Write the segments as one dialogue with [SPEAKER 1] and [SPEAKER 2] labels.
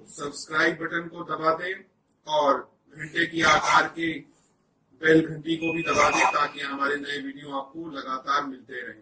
[SPEAKER 1] Subscribe button को दबा दें और घंटे की आकार के बेल घंटी को भी दबा दें ताकि हमारे नए वीडियो आपको लगातार मिलते रहें।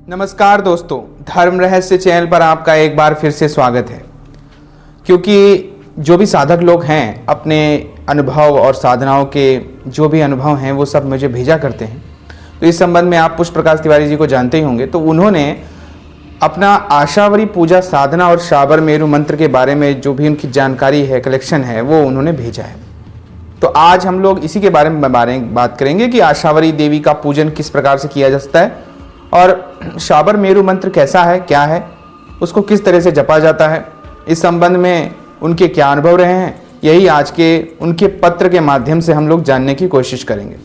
[SPEAKER 2] नमस्कार दोस्तों, धर्म रहस्य चैनल पर आपका एक बार फिर से स्वागत है। क्योंकि जो भी साधक लोग हैं अपने अनुभव और साधनाओं के जो भी अनुभव हैं वो सब मुझे भेजा करते हैं। तो इस संबंध में आप पुष्प प्रकाश तिवारी जी को जानते ही होंगे। तो उन्होंने अपना आशावरी पूजा साधना और शाबर मेरु मंत्र के बारे में जो भी उनकी जानकारी है, कलेक्शन है, वो उन्होंने भेजा है। तो आज हम लोग इसी के बारे में बात करेंगे कि आशावरी देवी का पूजन किस प्रकार से किया जा सकता है और शाबर मेरु मंत्र कैसा है, क्या है, उसको किस तरह से जपा जाता है। इस संबंध में उनके क्या अनुभव रहे हैं, यही आज के उनके पत्र के माध्यम से हम लोग जानने की कोशिश करेंगे।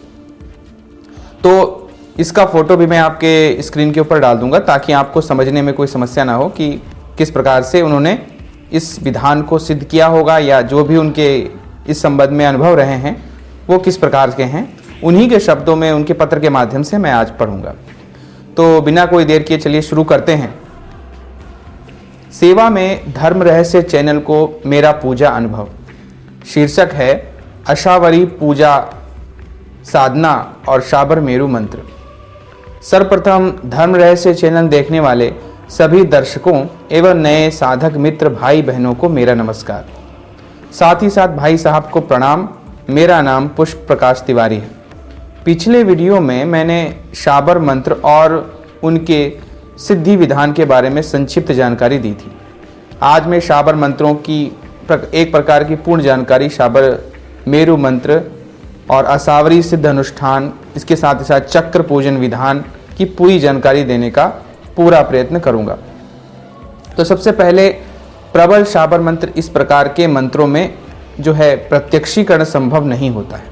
[SPEAKER 2] तो इसका फोटो भी मैं आपके स्क्रीन के ऊपर डाल दूंगा ताकि आपको समझने में कोई समस्या ना हो कि किस प्रकार से उन्होंने इस विधान को सिद्ध किया होगा या जो भी उनके इस संबंध में अनुभव रहे हैं वो किस प्रकार के हैं। उन्हीं के शब्दों में उनके पत्र के माध्यम से मैं आज पढ़ूंगा। तो बिना कोई देर किए चलिए शुरू करते हैं। सेवा में धर्म रहस्य चैनल को मेरा पूजा अनुभव। शीर्षक है आशावरी पूजा साधना और शाबर मेरु मंत्र। सर्वप्रथम धर्म रहस्य चैनल देखने वाले सभी दर्शकों एवं नए साधक मित्र भाई बहनों को मेरा नमस्कार। साथ ही साथ भाई साहब को प्रणाम। मेरा नाम पुष्प प्रकाश तिवारी है। पिछले वीडियो में मैंने शाबर मंत्र और उनके सिद्धि विधान के बारे में संक्षिप्त जानकारी दी थी। आज मैं शाबर मंत्रों की एक प्रकार की पूर्ण जानकारी, शाबर मेरु मंत्र और आशावरी सिद्ध अनुष्ठान, इसके साथ ही साथ चक्र पूजन विधान की पूरी जानकारी देने का पूरा प्रयत्न करूंगा। तो सबसे पहले प्रबल शाबर मंत्र इस प्रकार के मंत्रों में जो है प्रत्यक्षीकरण संभव नहीं होता है,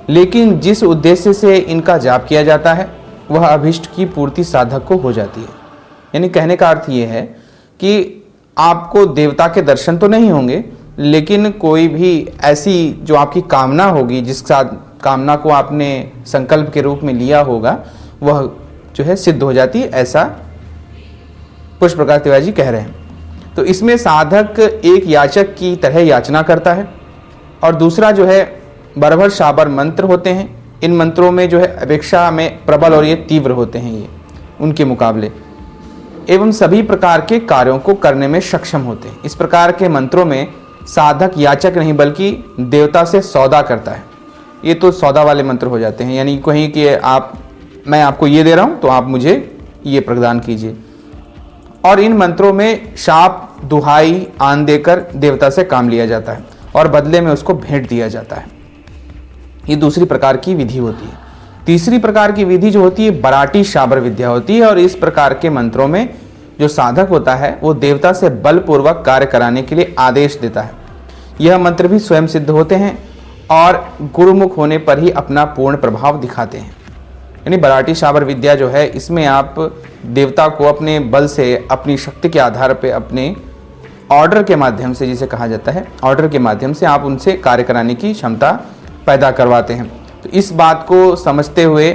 [SPEAKER 2] लेकिन जिस उद्देश्य से इनका जाप किया जाता है वह अभिष्ट की पूर्ति साधक को हो जाती है। यानी कहने का अर्थ ये है कि आपको देवता के दर्शन तो नहीं होंगे, लेकिन कोई भी ऐसी जो आपकी कामना होगी, जिस कामना को आपने संकल्प के रूप में लिया होगा, वह जो है सिद्ध हो जाती है, ऐसा पुष्प प्रकाश तिवारी जी कह रहे हैं। तो इसमें साधक एक याचक की तरह याचना करता है और दूसरा जो है बरबर शाबर मंत्र होते हैं। इन मंत्रों में जो है अपेक्षा में प्रबल और ये तीव्र होते हैं ये उनके मुकाबले, एवं सभी प्रकार के कार्यों को करने में सक्षम होते हैं। इस प्रकार के मंत्रों में साधक याचक नहीं बल्कि देवता से सौदा करता है। ये तो सौदा वाले मंत्र हो जाते हैं, यानी कहीं कि मैं आपको ये दे रहा हूँ तो आप मुझे ये प्रदान कीजिए। और इन मंत्रों में शाप, दुहाई, आन देकर देवता से काम लिया जाता है और बदले में उसको भेंट दिया जाता है। ये दूसरी प्रकार की विधि होती है। तीसरी प्रकार की विधि जो होती है बराटी शाबर विद्या होती है और इस प्रकार के मंत्रों में जो साधक होता है वो देवता से बलपूर्वक कार्य कराने के लिए आदेश देता है। यह मंत्र भी स्वयं सिद्ध होते हैं और गुरुमुख होने पर ही अपना पूर्ण प्रभाव दिखाते हैं। यानी बराटी शाबर विद्या जो है, इसमें आप देवता को अपने बल से, अपनी शक्ति के आधार पर, अपने ऑर्डर के माध्यम से, जिसे कहा जाता है ऑर्डर के माध्यम से आप उनसे कार्य कराने की क्षमता पैदा करवाते हैं। तो इस बात को समझते हुए,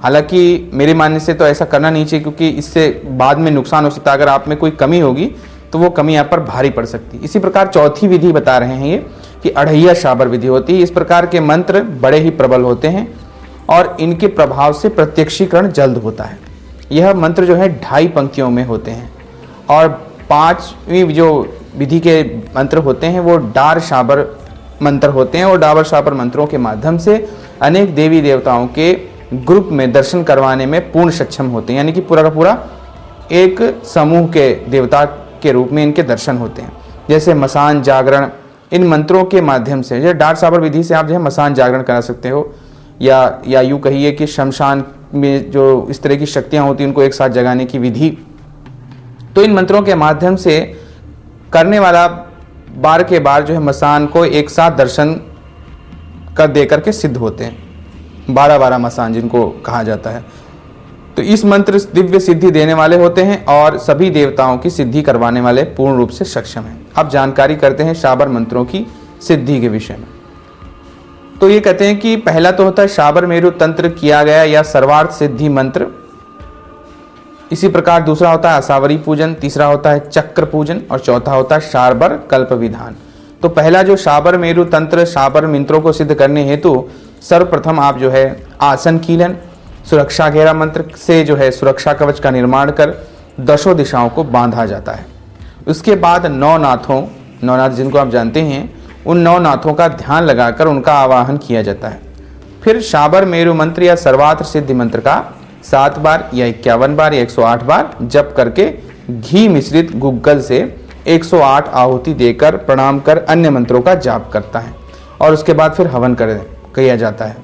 [SPEAKER 2] हालांकि मेरे मानने से तो ऐसा करना नहीं चाहिए क्योंकि इससे बाद में नुकसान हो सकता है। अगर आप में कोई कमी होगी तो वो कमी आप पर भारी पड़ सकती है। इसी प्रकार चौथी विधि बता रहे हैं ये कि अढ़ैया शाबर विधि होती है। इस प्रकार के मंत्र बड़े ही प्रबल होते हैं और इनके प्रभाव से प्रत्यक्षीकरण जल्द होता है। यह मंत्र जो है 2.5 पंक्तियों में होते हैं और 5वीं जो विधि के मंत्र होते हैं वो डार शाबर मंत्र होते हैं और डाबर शाबर मंत्रों के माध्यम से अनेक देवी देवताओं के ग्रुप में दर्शन करवाने में पूर्ण सक्षम होते हैं। यानी कि पूरा का पूरा एक समूह के देवता के रूप में इनके दर्शन होते हैं। जैसे मसान जागरण, इन मंत्रों के माध्यम से, जैसे डार शाबर विधि से आप जो है मसान जागरण करा सकते हो या यूँ कहिए कि शमशान में जो इस तरह की शक्तियाँ होती हैं उनको एक साथ जगाने की विधि। तो इन मंत्रों के माध्यम से करने वाला बार के बार जो है मसान को एक साथ दर्शन कर दे करके सिद्ध होते हैं। 12 मसान जिनको कहा जाता है। तो इस मंत्र दिव्य सिद्धि देने वाले होते हैं और सभी देवताओं की सिद्धि करवाने वाले पूर्ण रूप से सक्षम हैं। अब जानकारी करते हैं शाबर मंत्रों की सिद्धि के विषय में। तो ये कहते हैं कि पहला तो होता है शाबर मेरु तंत्र किया गया या सर्वार्थ सिद्धि मंत्र। इसी प्रकार दूसरा होता है असावरी पूजन, तीसरा होता है चक्र पूजन और चौथा होता है शाबर कल्प विधान। तो पहला जो शाबर मेरु तंत्र शाबर मंत्रों को सिद्ध करने हेतु सर्वप्रथम आप जो है आसन कीलन सुरक्षा घेरा मंत्र से जो है सुरक्षा कवच का निर्माण कर दशों दिशाओं को बांधा जाता है। उसके बाद नवनाथ जिनको आप जानते हैं, उन नवनाथों का ध्यान लगाकर उनका आवाहन किया जाता है। फिर शाबर मेरु मंत्र या सर्वात्र सिद्धि मंत्र का 7 बार या 51 बार या 108 बार जप करके घी मिश्रित गुग्गल से 108 आहुति देकर प्रणाम कर अन्य मंत्रों का जाप करता है और उसके बाद फिर हवन किया जाता है।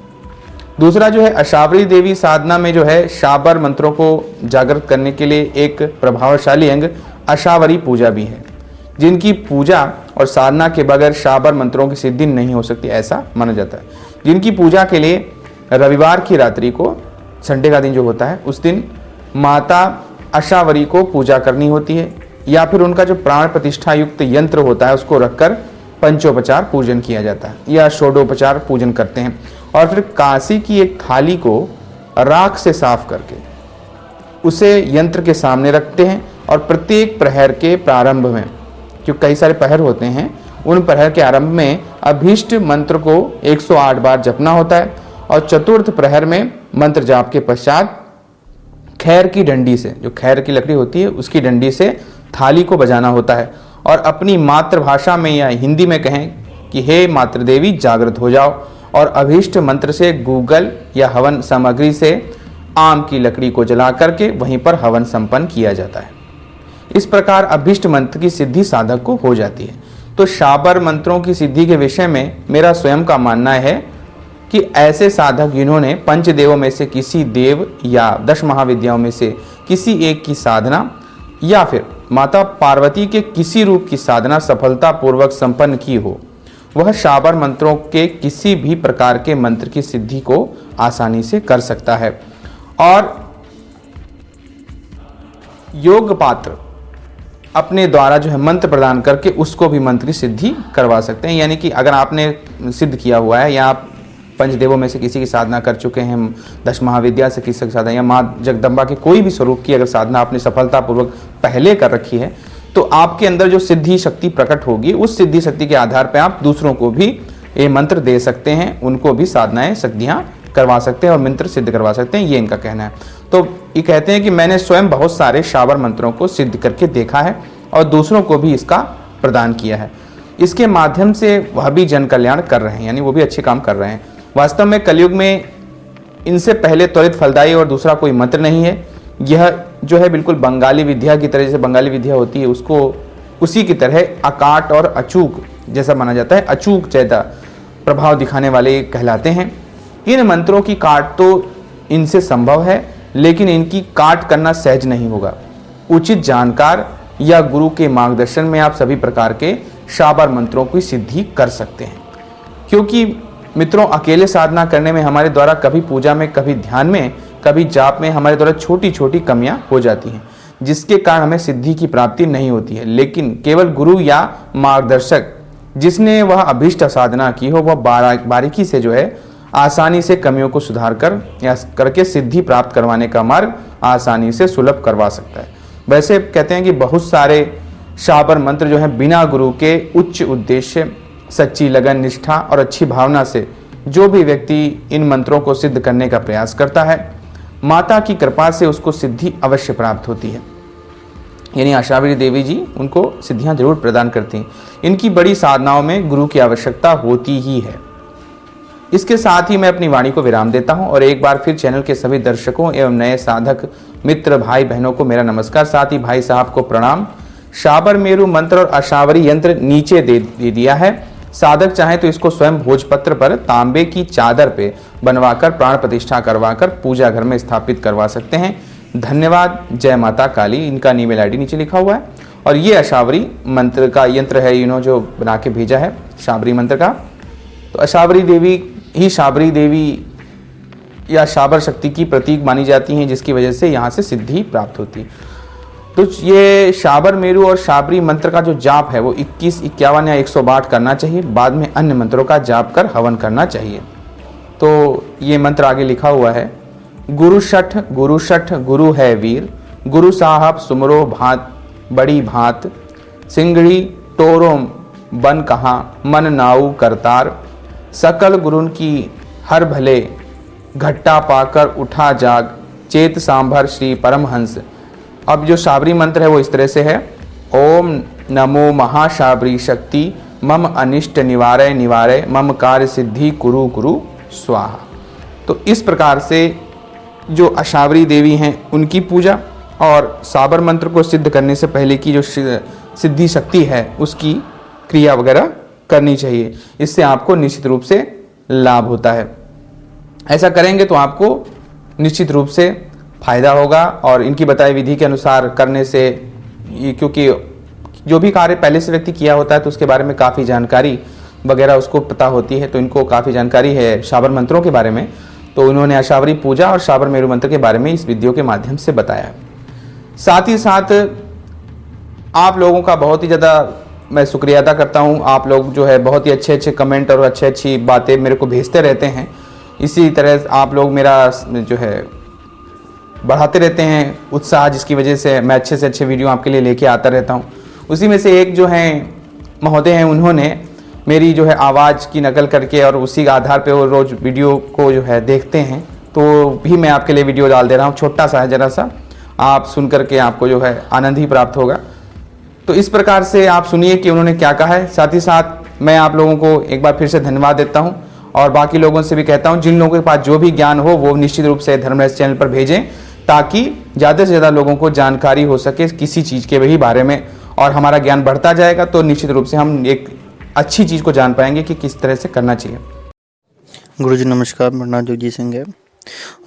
[SPEAKER 2] दूसरा जो है अशावरी देवी साधना में जो है शाबर मंत्रों को जागृत करने के लिए एक प्रभावशाली अंग अशावरी पूजा भी है, जिनकी पूजा और साधना के बगैर शाबर मंत्रों की सिद्धि नहीं हो सकती, ऐसा माना जाता है। जिनकी पूजा के लिए रविवार की रात्रि को, संडे का दिन जो होता है, उस दिन माता अशावरी को पूजा करनी होती है या फिर उनका जो प्राण प्रतिष्ठा युक्त यंत्र होता है उसको रखकर पंचोपचार पूजन किया जाता है या षोडोपचार पूजन करते हैं। और फिर कांसी की एक थाली को राख से साफ करके उसे यंत्र के सामने रखते हैं और प्रत्येक प्रहर के प्रारंभ में, जो कई सारे प्रहर होते हैं, उन प्रहर के आरंभ में अभीष्ट मंत्र को 108 बार जपना होता है और चतुर्थ प्रहर में मंत्र जाप के पश्चात खैर की डंडी से, जो खैर की लकड़ी होती है उसकी डंडी से थाली को बजाना होता है और अपनी मातृभाषा में या हिंदी में कहें कि हे मातृदेवी जागृत हो जाओ, और अभीष्ट मंत्र से गूगल या हवन सामग्री से आम की लकड़ी को जला करके वहीं पर हवन संपन्न किया जाता है। इस प्रकार अभीष्ट मंत्र की सिद्धि साधक को हो जाती है। तो शाबर मंत्रों की सिद्धि के विषय में मेरा स्वयं का मानना है कि ऐसे साधक जिन्होंने पंचदेवों में से किसी देव या 10 महाविद्याओं में से किसी एक की साधना या फिर माता पार्वती के किसी रूप की साधना सफलतापूर्वक संपन्न की हो, वह शाबर मंत्रों के किसी भी प्रकार के मंत्र की सिद्धि को आसानी से कर सकता है। और योग पात्र अपने द्वारा जो है मंत्र प्रदान करके उसको भी मंत्र की सिद्धि करवा सकते हैं। यानी कि अगर आपने सिद्ध किया हुआ है या आप पंचदेवों में से किसी की साधना कर चुके हैं, 10 महाविद्या से किसी की साधना या माँ जगदम्बा के कोई भी स्वरूप की अगर साधना आपने सफलतापूर्वक पहले कर रखी है, तो आपके अंदर जो सिद्धि शक्ति प्रकट होगी, उस सिद्धि शक्ति के आधार पर आप दूसरों को भी ये मंत्र दे सकते हैं, उनको भी साधनाएं सिद्धियां करवा सकते हैं और मंत्र सिद्ध करवा सकते हैं, ये इनका कहना है। तो ये कहते हैं कि मैंने स्वयं बहुत सारे शाबर मंत्रों को सिद्ध करके देखा है और दूसरों को भी इसका प्रदान किया है। इसके माध्यम से वह भी जन कल्याण कर रहे हैं, यानी वो भी अच्छे काम कर रहे हैं। वास्तव में कलयुग में इनसे पहले त्वरित फलदायी और दूसरा कोई मंत्र नहीं है। यह जो है बिल्कुल बंगाली विद्या की तरह, जैसे बंगाली विद्या होती है उसको उसी की तरह अकाट और अचूक जैसा माना जाता है, अचूक ज़्यादा प्रभाव दिखाने वाले कहलाते हैं। इन मंत्रों की काट तो इनसे संभव है, लेकिन इनकी काट करना सहज नहीं होगा। उचित जानकार या गुरु के मार्गदर्शन में आप सभी प्रकार के शाबर मंत्रों की सिद्धि कर सकते हैं। क्योंकि मित्रों, अकेले साधना करने में हमारे द्वारा कभी पूजा में, कभी ध्यान में, कभी जाप में हमारे द्वारा छोटी छोटी कमियां हो जाती हैं, जिसके कारण हमें सिद्धि की प्राप्ति नहीं होती है। लेकिन केवल गुरु या मार्गदर्शक जिसने वह अभीष्ट साधना की हो, वह बारीकी से जो है आसानी से कमियों को सुधार कर या करके सिद्धि प्राप्त करवाने का मार्ग आसानी से सुलभ करवा सकता है। वैसे कहते हैं कि बहुत सारे शाबर मंत्र जो है बिना गुरु के उच्च उद्देश्य, सच्ची लगन, निष्ठा और अच्छी भावना से जो भी व्यक्ति इन मंत्रों को सिद्ध करने का प्रयास करता है, माता की कृपा से उसको सिद्धि अवश्य प्राप्त होती है। यानी अशावरी देवी जी उनको सिद्धियां जरूर प्रदान करती हैं। इनकी बड़ी साधनाओं में गुरु की आवश्यकता होती ही है। इसके साथ ही मैं अपनी वाणी को विराम देता हूं और एक बार फिर चैनल के सभी दर्शकों एवं नए साधक मित्र भाई बहनों को मेरा नमस्कार, साथ ही भाई साहब को प्रणाम। शाबर मेरु मंत्र और अशावरी यंत्र नीचे दे दिया है। साधक चाहे तो इसको स्वयं भोजपत्र पर तांबे की चादर पे बनवाकर प्राण प्रतिष्ठा करवाकर पूजा घर में स्थापित करवा सकते हैं। धन्यवाद। जय माता काली। इनका ईमेल आईडी नीचे लिखा हुआ है और ये अशावरी मंत्र का यंत्र है, इन्होंने जो बना के भेजा है शाबरी मंत्र का। तो अशावरी देवी ही शाबरी देवी या शाबर शक्ति की प्रतीक मानी जाती हैं, जिसकी वजह से यहाँ से सिद्धि प्राप्त होती है। तो ये शाबर मेरु और शाबरी मंत्र का जो जाप है वो 21, 51 या 108 करना चाहिए। बाद में अन्य मंत्रों का जाप कर हवन करना चाहिए। तो ये मंत्र आगे लिखा हुआ है, गुरु शठ गुरु है वीर, गुरु साहब सुमरो भात बड़ी भात, सिंगड़ी टोरों बन कहाँ मन नाऊ करतार, सकल गुरुन की हर भले घट्टा पाकर उठा जाग, चेत सांभर श्री परमहंस। अब जो शाबरी मंत्र है वो इस तरह से है, ओम नमो महाशाबरी शक्ति मम अनिष्ट निवारय निवारय मम कार्य सिद्धि कुरु कुरु स्वाहा। तो इस प्रकार से जो अशाबरी देवी हैं उनकी पूजा और साबर मंत्र को सिद्ध करने से पहले की जो सिद्धि शक्ति है उसकी क्रिया वगैरह करनी चाहिए। इससे आपको निश्चित रूप से लाभ होता है। ऐसा करेंगे तो आपको निश्चित रूप से फायदा होगा और इनकी बताई विधि के अनुसार करने से, क्योंकि जो भी कार्य पहले से व्यक्ति किया होता है तो उसके बारे में काफ़ी जानकारी वगैरह उसको पता होती है, तो इनको काफ़ी जानकारी है शाबर मंत्रों के बारे में। तो उन्होंने अशाबरी पूजा और शाबर मेरु मंत्र के बारे में इस वीडियो के माध्यम से बताया है। साथ ही साथ आप लोगों का बहुत ही ज़्यादा मैं शुक्रिया अदा करता हूँ। आप लोग जो है बहुत ही अच्छे अच्छे कमेंट और अच्छी बातें मेरे को भेजते रहते हैं। इसी तरह आप लोग मेरा जो है बढ़ाते रहते हैं उत्साह, जिसकी वजह से मैं अच्छे से अच्छे वीडियो आपके लिए लेके आता रहता हूँ। उसी में से एक जो हैं महोदय हैं, उन्होंने मेरी जो है आवाज़ की नकल करके और उसी के आधार पे वो रोज़ वीडियो को जो है देखते हैं, तो भी मैं आपके लिए वीडियो डाल दे रहा हूँ। छोटा सा है, ज़रा सा आप सुन करके आपको जो है आनंद ही प्राप्त होगा। तो इस प्रकार से आप सुनिए कि उन्होंने क्या कहा है। साथ ही साथ मैं आप लोगों को एक बार फिर से धन्यवाद देता हूँ और बाकी लोगों से भी कहता हूँ जिन लोगों के पास जो भी ज्ञान हो वो निश्चित रूप से धर्मरहस्य चैनल पर भेजें, ताकि ज़्यादा से ज़्यादा लोगों को जानकारी हो सके किसी चीज़ के भी बारे में, और हमारा ज्ञान बढ़ता जाएगा तो निश्चित रूप से हम एक अच्छी चीज़ को जान पाएंगे कि किस तरह से करना चाहिए।
[SPEAKER 3] गुरुजी नमस्कार, मेरा नाम जगजीत सिंह है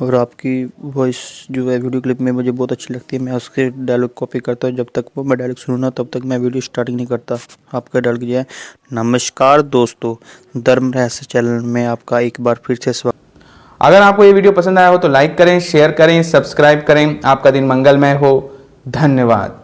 [SPEAKER 3] और आपकी वॉइस जो है वीडियो क्लिप में मुझे बहुत अच्छी लगती है। मैं उसके डायलॉग कॉपी करता हूँ। जब तक वो मैं डायलॉग सुनूँ तब तक मैं वीडियो स्टार्टिंग नहीं करता। आपका डायलॉग जो है, नमस्कार दोस्तों, धर्म रहस्य चैनल में आपका एक बार फिर से स्वागत।
[SPEAKER 2] अगर आपको ये वीडियो पसंद आया हो तो लाइक करें, शेयर करें, सब्सक्राइब करें। आपका दिन मंगलमय हो। धन्यवाद।